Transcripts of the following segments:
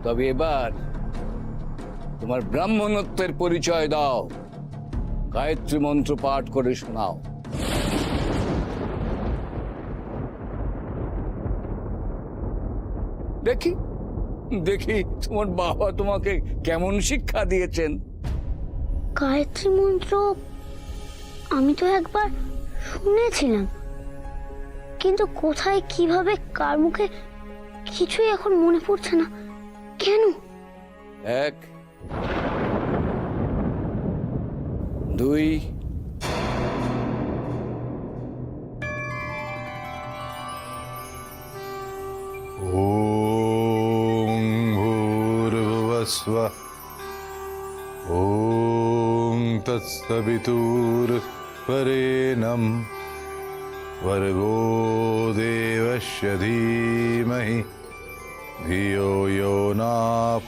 তবে এবার তোমার ব্রাহ্মণত্বের পরিচয় দাও, গায়ত্রী মন্ত্র পাঠ করে শোনাও। দেখি দেখি তোমার বাবা তোমাকে কেমন শিক্ষা দিয়েছেন। গায়ত্রী মন্ত্র আমি তো একবার শুনেছিলাম, কিন্তু কোথায়, কিভাবে, কার মুখে, কিছুই এখন মনে পড়ছে না। কেন? 1 2 ওম ভূর্ভুবস্সুঃ ওম তৎসবিতুর্বরেণ্যং ভর্গো দেবস্য ধীমহি ধিয়ো यो न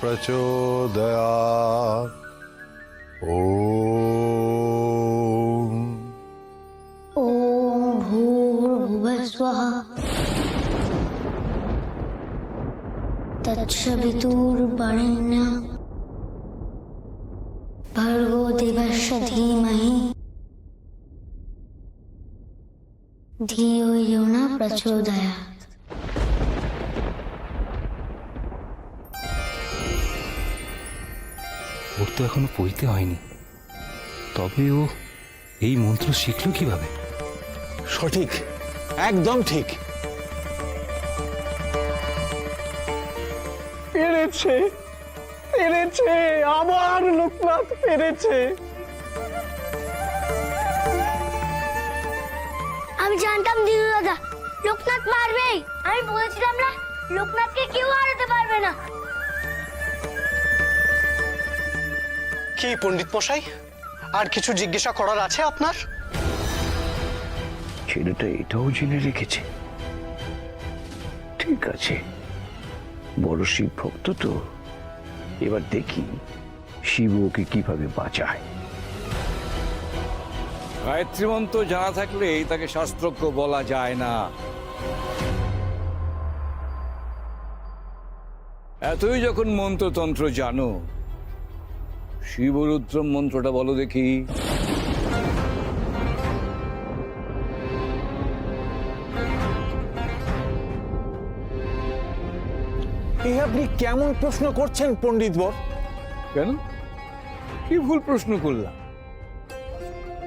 प्रचोदयात्। ওম ওম ভূর্ভুবস্সুঃ তৎসবিতুর্বরেণ্যং ভর্গো দেবস্য ধীমহি ধিয়ো यो न প্রচোদয়াৎ। ওর তো এখনো পড়তে হয়নি, তবে ও এই মন্ত্র শিখলো কিভাবে? সঠিক, একদম ঠিক। পেরেছে, পেরেছে, আবার লোকনাথ পেরেছে। আমি জানতাম দিদু দাদা, লোকনাথ পারবেই। আমি বলেছিলাম না, লোকনাথকে কেউ হারাতে পারবে না। কি পণ্ডিত মশাই, আর কিছু জিজ্ঞাসা করার আছে আপনার? ছেলেটা এটাও জেনে রেখেছে। ঠিক আছে, বড় শিব ভক্ত তো, এবার দেখি শিব ওকে কিভাবে বাঁচায়। গায়ত্রী মন্ত্র জানা থাকলেই তাকে শাস্ত্রজ্ঞ বলা যায় না। এতই যখন মন্ত্রতন্ত্র জানো, শিবরুদ্র মন্ত্রটা বলো দেখি। এই আপনি কেমন প্রশ্ন করছেন পণ্ডিত বর? কেন, কি ভুল প্রশ্ন করলাম?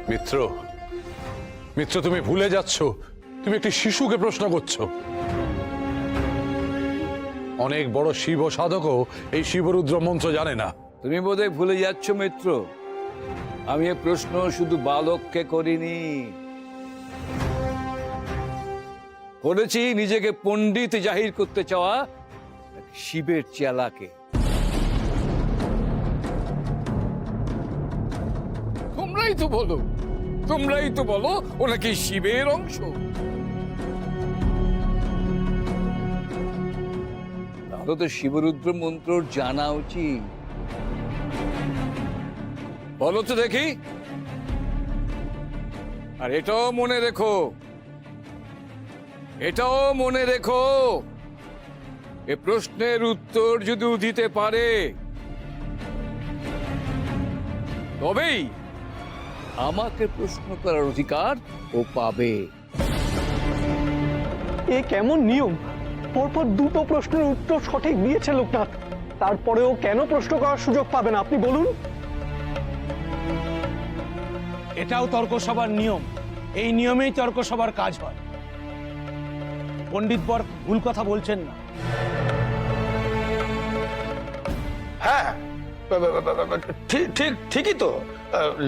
মিত্র, মিত্র তুমি ভুলে যাচ্ছ, তুমি একটি শিশুকে প্রশ্ন করছো। অনেক বড় শিব সাধকও এই শিবরুদ্র মন্ত্র জানে না। তুমি বোধহয় ভুলে যাচ্ছ মিত্র, আমি এ প্রশ্ন শুধু বালককে করিনি, করেছি নিজেকে পণ্ডিত জাহির করতে চাওয়া এক শিবের চেলাকে। তোমরাই তো বলো, তোমরাই তো বলো ও নাকি শিবের অংশ। তাহলে তো শিবরুদ্র মন্ত্র জানা উচিত। বলো তো দেখি। আর এটাও মনে রেখো, এটাও মনে রেখো, এ প্রশ্নের উত্তর যদি ও দিতে পারে তবেই আমাকে প্রশ্ন করার অধিকার ও পাবে। এ কেমন নিয়ম? পরপর দুটো প্রশ্নের উত্তর সঠিক দিয়েছে লোকনাথ, তারপরেও কেন প্রশ্ন করার সুযোগ পাবে না আপনি বলুন? এটাও তর্ক সভার নিয়ম, এই নিয়মেই তর্ক সভার কাজ হয়। পণ্ডিত বর ভুল কথা বলছেন না। হ্যাঁ, ঠিকই তো।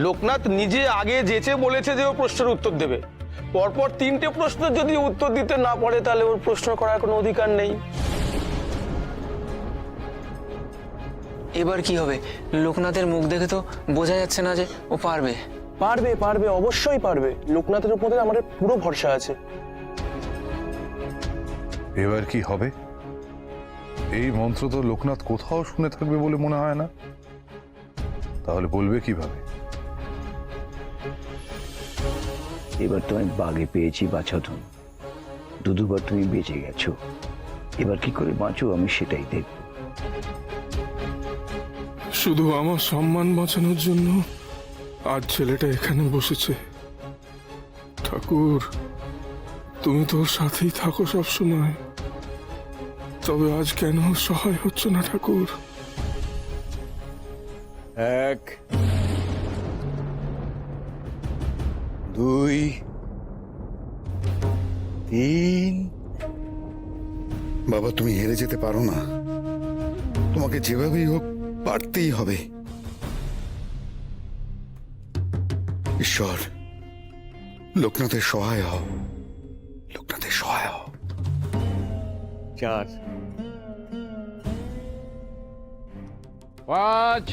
লোকনাথ নিজে আগে যেচে বলেছে যে ও প্রশ্নের উত্তর দেবে। পরপর তিনটে প্রশ্ন যদি উত্তর দিতে না পারে তাহলে ওর প্রশ্ন করার কোনো অধিকার নেই। এবার কি হবে? লোকনাথের মুখ দেখে তো বোঝা যাচ্ছে না যে ও পারবে। পারবে, পারবে, অবশ্যই পারবে। লোকনাথের উপরে আমাদের পুরো ভরসা আছে। এবার কি হবে? এই মন্ত্র তো লোকনাথ কোথাও শুনে থাকবে বলে মনে হয় না। তাহলে বলবে কিভাবে? এবার তো আমি বাগে পেয়েছি বাছাধন, দুবার তুমি বেঁচে গেছো। এবার কি করে বাঁচো আমি সেটাই দেখব। শুধু আমার সম্মান বাঁচানোর জন্য আজ ছেলেটা এখানে বসেছে। ঠাকুর, তুমি তোর সাথেই থাকো সব সময়, তবে আজ কেন সহায় হচ্ছ না ঠাকুর? 1 2 3 বাবা, তুমি হেরে যেতে পারো না। তোমাকে যেভাবেই হোক পারতেই হবে। ঈশ্বর, লোকনাথের সহায় হও, লোকনাথের সহায় হও। 4 5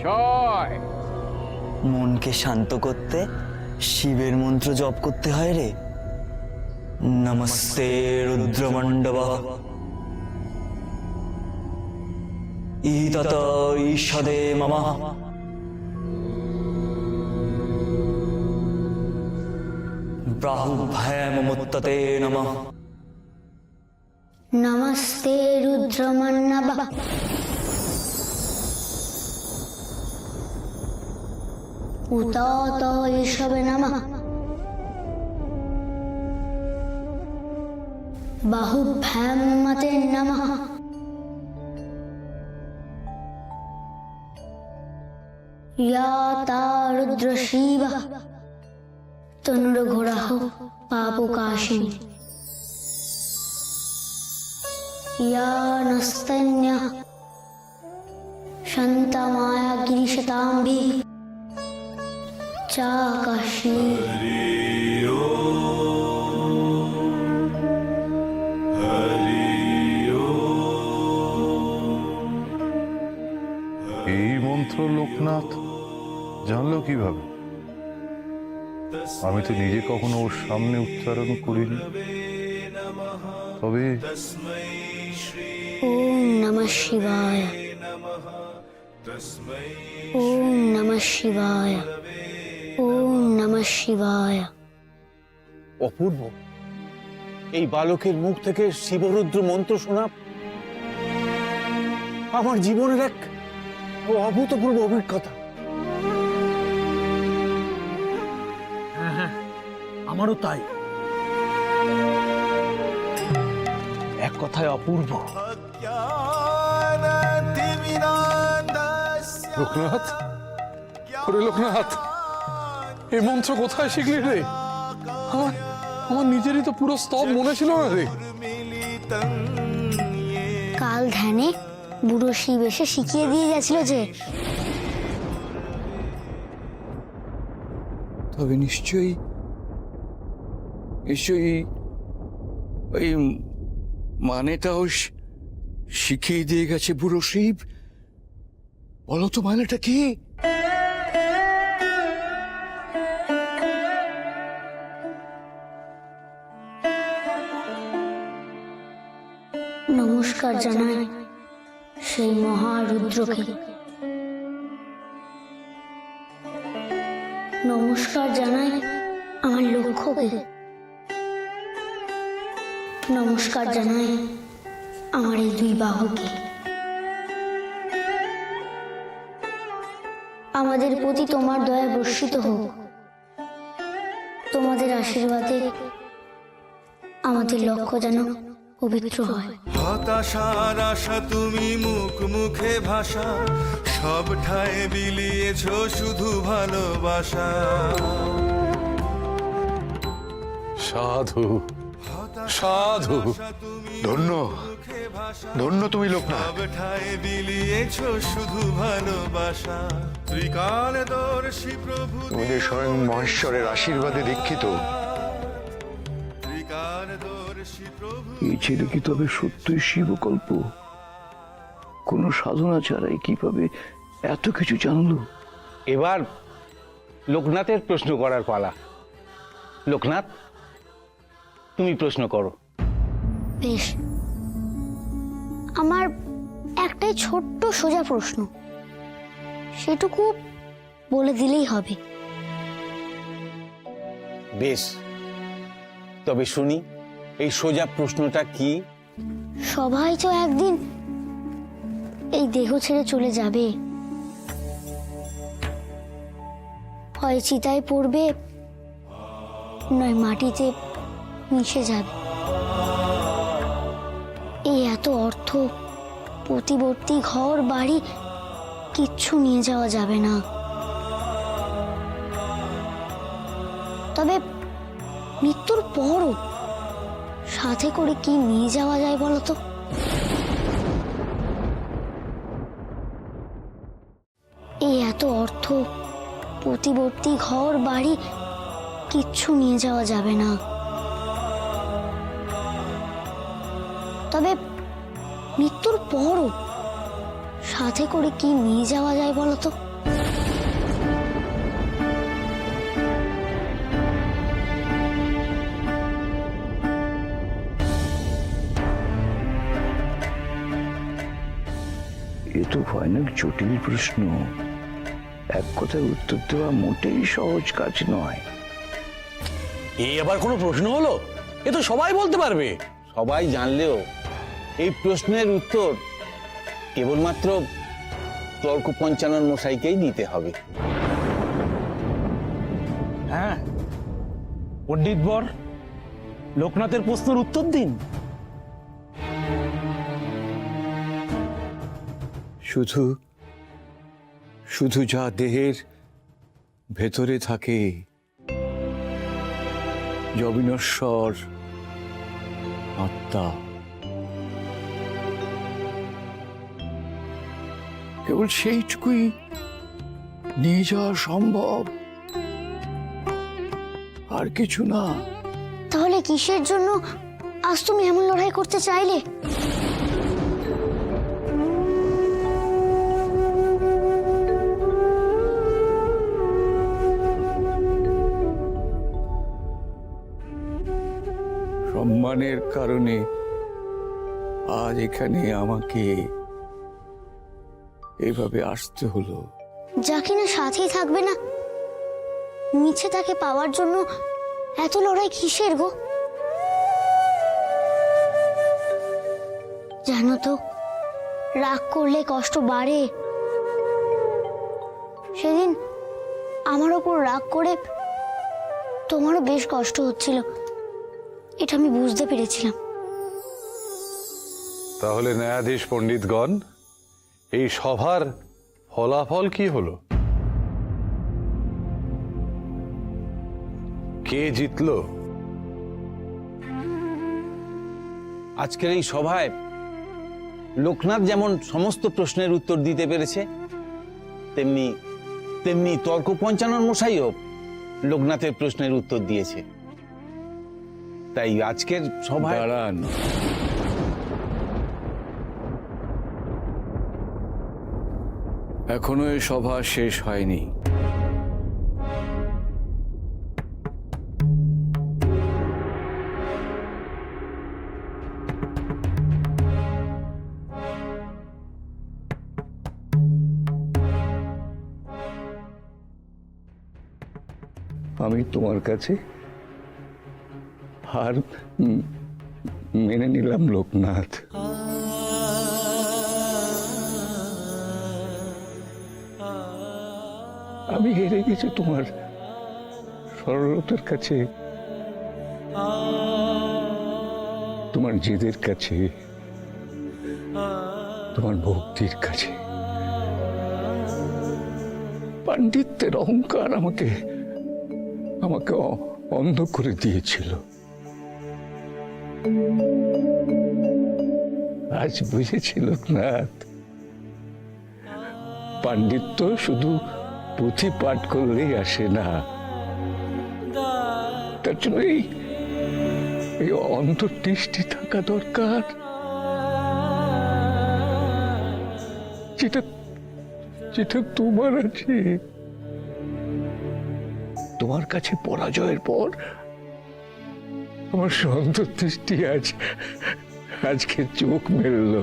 6 মনকে শান্ত করতে শিবের মন্ত্র জপ করতে হয় রে। নমস্তে রুদ্রমণ্ডব ইতত ঈষদে মম বাহুভ্যামুত্ততে নমঃ। নমস্তে রুদ্রমন্নব উতত ঈশবে নমঃ। বাহুভ্যামতে নমঃ। ইয়াতা রুদ্র শিব তনুরঘোরাহ পাপকাশিনী या नस्तन्य शान्तमाया गिरिशताम्बी चाकाशी। এই মন্ত্র লোকনাথ জানলো কিভাবে? আমি তো নিজে কখনো ওর সামনে উচ্চারণ করিনি। তবে ओम नमः शिवाय, ओम नमः शिवाय, ओम नमः शिवाय। অপূর্ব, এই বালকের মুখ থেকে শিবরুদ্র মন্ত্র শোনা আমার জীবনের এক অভূতপূর্ব অভিজ্ঞতা। হ্যাঁ, আমারও তাই। এক কথায় অপূর্ব। লোকনাথ, ওরে লোকনাথ, এই মন্ত্র কোথায় শিখলি রে? আমার নিজেরই তো পুরো স্তব মনে ছিল না রে। কাল ধ্যানে বুড়ো শিব এসে শিখিয়ে দিয়ে গেছিল যে। তবে নিশ্চয়ই ওই মানেটাও শিখিয়ে দিয়ে গেছে বুড়ো শিব। বলো তো মানেটা কি? নমস্কার জানাই সেই মহারুদ্রকে, নমস্কার জানাই আমার লক্ষ্যকে, নমস্কার জানাই আমার এই 2 বাহুকে। আমাদের প্রতি তোমার দয়া বর্ষিত হোক। তোমাদের আশীর্বাদে আমাদের লক্ষ্য যেন পবিত্র হয়। হতাশার আশা তুমি মুখ মুখে ভাষা, সব ঠায় বিলিয়েছ শুধু ভালোবাসা। সাধু সাধু, ধন্য ধন্য তুমি লোকনাথ। সব ঠায় বিলিয়েছ শুধু ভালোবাসা। ত্রিকালদর্শী প্রভু তুমি যে স্বয়ং মহেশ্বরের আশীর্বাদে দীক্ষিত। ত্রিকালদর্শী প্রভু এই ছেলে কি তবে সত্যই শিবকল্প? কোনো সাধনা ছাড়াই কিভাবে এত কিছু জানলো? এবার লোকনাথের প্রশ্ন করার পালা। লোকনাথ, তুমি প্রশ্ন করো। বেশ, আমার একটাই ছোট্ট সোজা প্রশ্ন, সেটুকু বলে দিলেই হবে। বেশ, তবে শুনি এই সোজা প্রশ্নটা কি? সবাই তো একদিন এই দেহ ছেড়ে চলে যাবে, হয় চিতায় পড়বে, নয় মাটিতে মিশে যাবে। এই এত অর্থ, প্রতিবর্তী ঘর বাড়ি কিচ্ছু নিয়ে যাওয়া যাবে না। তবে মৃত্যুর পরও সাথে করে কি নিয়ে যাওয়া যায় বলো তো? এই এত অর্থ, প্রতিবর্তী ঘর বাড়ি কিচ্ছু নিয়ে যাওয়া যাবে না। তবে মৃত্যুর পরও সাথে করে কি নিয়ে যাওয়া যায় বলো তো? এ তো ভয়ানক জটিল প্রশ্ন, এক কথায় উত্তর দেওয়া মোটেই সহজ কাজ নয়। এই আবার কোনো প্রশ্ন হলো? এ তো সবাই বলতে পারবে। সবাই জানলেও এই প্রশ্নের উত্তর কেবলমাত্র তর্ক পঞ্চানন মশাইকেই দিতে হবে। হ্যাঁ, পণ্ডিত বর লোকনাথের প্রশ্নের উত্তর দিন। শুধু শুধু যা দেহের ভেতরে থাকে, যে অবিনশ্বর আত্মা, কেবল সেইটুকুই নিয়ে যাওয়া সম্ভব, আর কিছু না। তাহলে কিসের জন্য আজ তুমি এমন লড়াই করতে চাইলে? সম্মানের কারণে আজ এখানে আমাকে এভাবে আসতে হলো। যা কিনা সাথেই থাকবে না, মিছে তাকে পাওয়ার জন্য এত লড়াই কিসের গো? জানো তো, রাগ করলে কষ্ট বাড়ে। সেদিন আমার ওপর রাগ করে তোমারও বেশ কষ্ট হচ্ছিল, এটা আমি বুঝতে পেরেছিলাম। তাহলে ন্যায়াধীশ পণ্ডিতগণ, এই সভার ফলাফল কি হলো? কে জিতলো? আজকের এই সভায় লোকনাথ যেমন সমস্ত প্রশ্নের উত্তর দিতে পেরেছে, তেমনি তেমনি তর্ক পঞ্চানন মশাইও লোকনাথের প্রশ্নের উত্তর দিয়েছে। তাই আজকের সভায় দাঁড়ান, এখনো এই সভা শেষ হয়নি। আমি তোমার কাছে হার মেনে নিলাম লোকনাথ। আমি হেরে গেছি তোমার সরলতার কাছে, তোমার জেদের কাছে, তোমার ভক্তির কাছে। পাণ্ডিত্যের অহংকার আমাকে অন্ধ করে দিয়েছিল। আজ বুঝেছি লোকনাথ, পাণ্ডিত্য শুধু পুঁথি পাঠ করলেই আসে না, তার জন্য এই অন্তর্দৃষ্টি থাকা দরকার, যেটা তোমার আছে। তোমার কাছে পরাজয়ের পর আমার অন্তর্দৃষ্টি আজকে চোখ মেলল।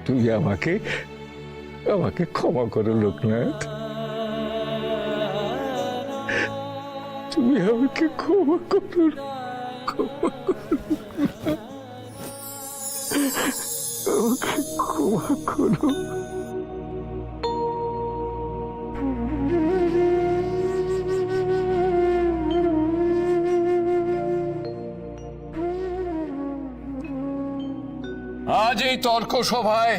তুমি আমাকে ক্ষমা করো লোকনাথ, তুমি আমাকে ক্ষমা করো। গুরু। আজ এই তর্ক সভায়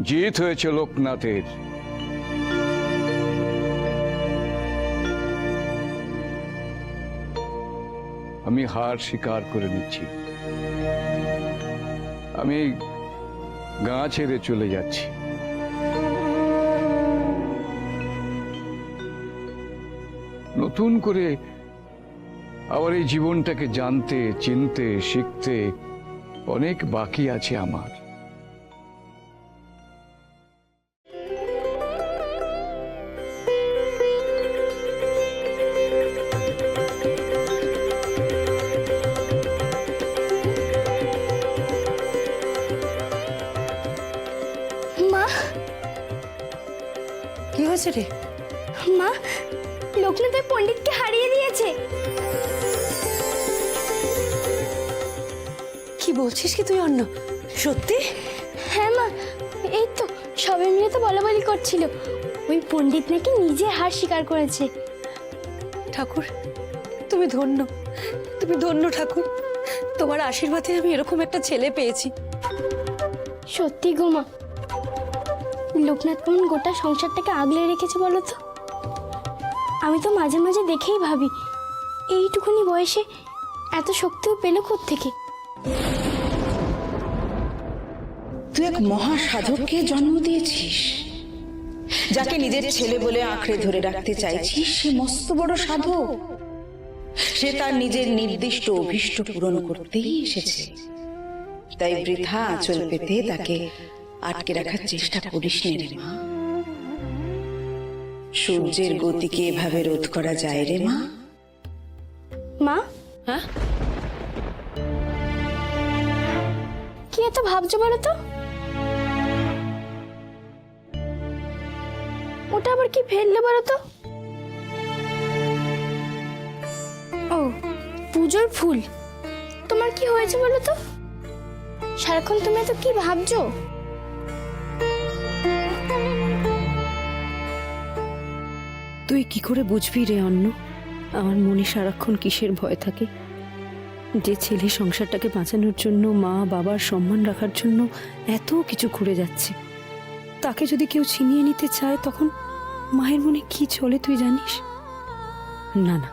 জিত হয়েছে লোকনাথের। আমি হার স্বীকার করে নিচ্ছি। আমি গাঁ ছেড়ে চলে যাচ্ছি। নতুন করে আবার এই জীবনটাকে জানতে, চিনতে, শিখতে অনেক বাকি আছে আমার। মা, কি হয়েছে রে? মা, লোকনাথ ওই পণ্ডিতকে হারিয়ে দিয়েছে। কি বলছিস কি তুই অন্য? সত্যি? হ্যাঁ মা, এই তো সবাই মিলে তো বলাবলি করছিল ওই পণ্ডিত নাকি নিজে হার স্বীকার করেছে। ঠাকুর, তুমি ধন্য, তুমি ধন্য ঠাকুর। তোমার আশীর্বাদে আমি এরকম একটা ছেলে পেয়েছি। সত্যি গো মা, লোকনাথ কেমন গোটা সংসারটাকে আগলে রেখেছে বলো তো। আমি তো মাঝে মাঝে দেখেই ভাবি এইটুকুনি বয়সে এত শক্তিও পেল কোত্থেকে। তুই এক মহা সাধককে জন্ম দিয়েছিস, যাকে নিজের ছেলে বলে আঁকড়ে ধরে রাখতে চাইছিস। সে মস্ত বড় সাধক। সে তার নিজের নির্দিষ্ট অভীষ্ট পূরণ করতেই এসেছে। তাই বৃথা আঁচল পেতে তাকে আটকে রাখার চেষ্টা করিস নে রে মা। সূর্যের গতিকে এভাবে রোধ করা যায় রে মা? মা, হ্যাঁ, কি এত ভাবছো বলো তো? ওটা আবার কি ফেললে বলো তো? ও, পুজোর ফুল। তোমার কি হয়েছে বলো তো? সারাক্ষণ তুমি এত কি ভাবছো? তুই কি করে বুঝবি রে অন্য আমার মনে সারাক্ষণ কিসের ভয় থাকে? যে ছেলে সংসারটাকে বাঁচানোর জন্য, মা বাবার সম্মান রাখার জন্য এত কিছু করে যাচ্ছে, তাকে যদি কেউ ছিনিয়ে নিতে চায় তখন মায়ের মনে কি চলে তুই জানিস? না না,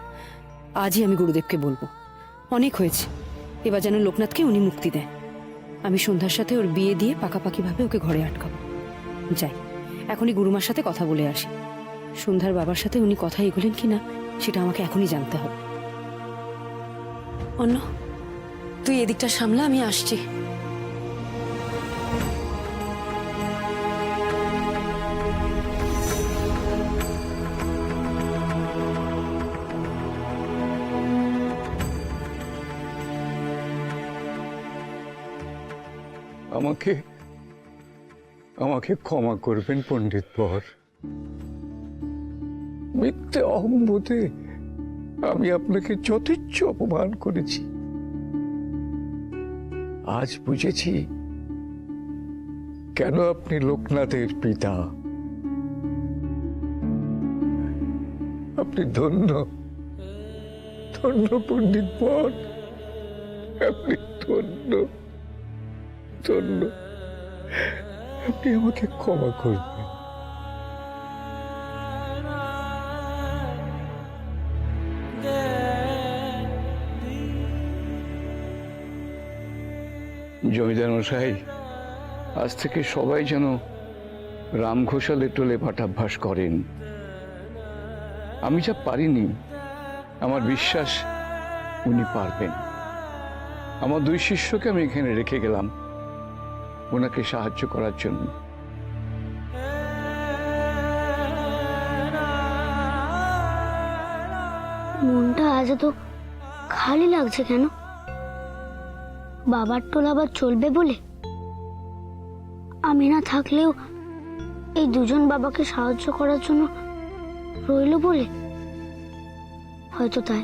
আজই আমি গুরুদেবকে বলবো। অনেক হয়েছে, এবার যেন লোকনাথকে উনি মুক্তি দেন। আমি সন্ধ্যার সাথে ওর বিয়ে দিয়ে পাকাপাকিভাবে ওকে ঘরে আটকাবো। যাই, এখনই গুরুমার সাথে কথা বলে আসি। সন্ধ্যার বাবার সাথে উনি কথা এগোলেন কিনা সেটা আমাকে এখনই জানতে হবে। অন্য, তুই এদিকটা সামলা, আমি আসছি। আমাকে ক্ষমা করবেন পণ্ডিত বর। মিথ্যে অহম্বোধে আমি আপনাকে যথেচ্ছ অপমান করেছি। আজ বুঝেছি কেন আপনি লোকনাথের পিতা। আপনি ধন্য, ধন্য পণ্ডিত বর। আপনি ধন্য, ধন্য। আপনি আমাকে ক্ষমা করবেন। জমিদার মশাই, আজ থেকে সবাই যেন রাম ঘোষালের টোলে পাঠাভ্যাস করেন। আমি যা পারিনি, আমার বিশ্বাস উনি পারবেন। আমার দুই শিষ্যকে আমি এখানে রেখে গেলাম ওনাকে সাহায্য করার জন্য। মনটা আজ তো খালি লাগছে কেন? বাবার টোল আবার চলবে বলে? আমি না থাকলেও এই দুজন বাবাকে সাহায্য করার জন্য রইল বলে? হয়তো তাই।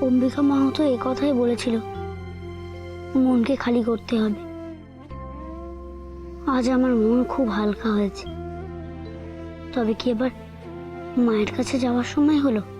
অম্বিকা মাও তো এই কথাই বলেছিল মনকে খালি করতে হবে। আজ আমার মন খুব হালকা হয়েছে। তবে কি এবার মায়ের কাছে যাওয়ার সময় হলো?